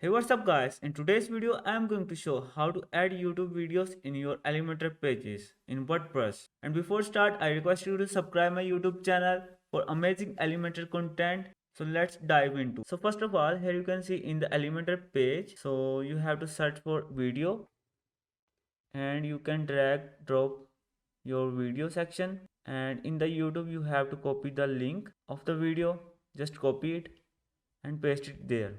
Hey, what's up guys? In today's video I am going to show how to add YouTube videos in your Elementor pages in WordPress. And before start I request you to subscribe my YouTube channel for amazing Elementor content. So let's dive into. So first of all, here you can see in the Elementor page, so you have to search for video and you can drag drop your video section, and in the YouTube you have to copy the link of the video. Just copy it and paste it there.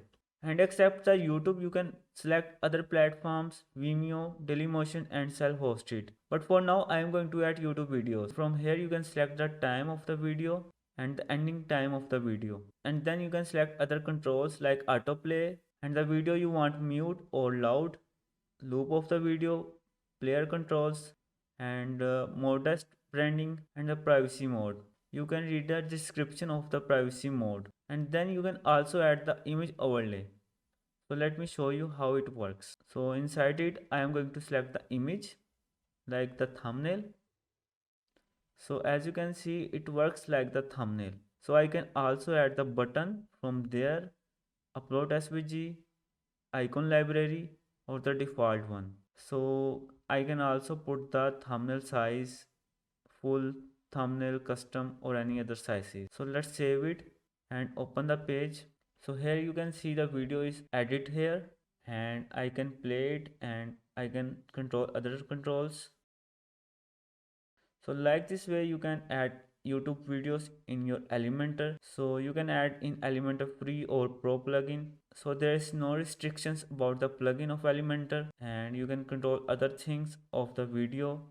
And except the YouTube, you can select other platforms, Vimeo, Dailymotion and self-host it. But for now, I am going to add YouTube videos. From here, you can select the time of the video and the ending time of the video. And then you can select other controls like autoplay and the video you want mute or loud, loop of the video, player controls, and modest branding and the privacy mode. You can read the description of the privacy mode, and then you can also add the image overlay. So let me show you how it works. So inside it I am going to select the image like the thumbnail. So as you can see, it works like the thumbnail. So I can also add the button from there, upload svg, icon library or the default one. So I can also put the thumbnail size, full thumbnail, custom or any other sizes. So let's save it and open the page. So here you can see the video is added here, and I can play it and I can control other controls. So like this way you can add YouTube videos in your Elementor. So you can add in Elementor free or pro plugin. So there is no restrictions about the plugin of Elementor, and you can control other things of the video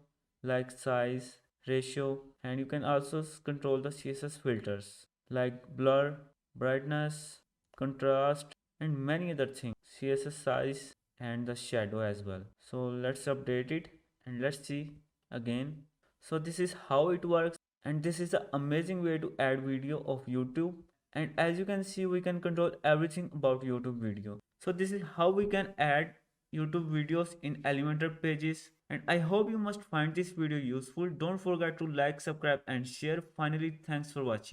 like size, ratio, and you can also control the CSS filters like blur, brightness, contrast and many other things, CSS size and the shadow as well. So let's update it and let's see again. So this is how it works, and this is an amazing way to add video of YouTube. And as you can see, we can control everything about YouTube video. So this is how we can add YouTube videos in Elementor pages, and I hope you must find this video useful. Don't forget to like, subscribe and share. Finally, thanks for watching.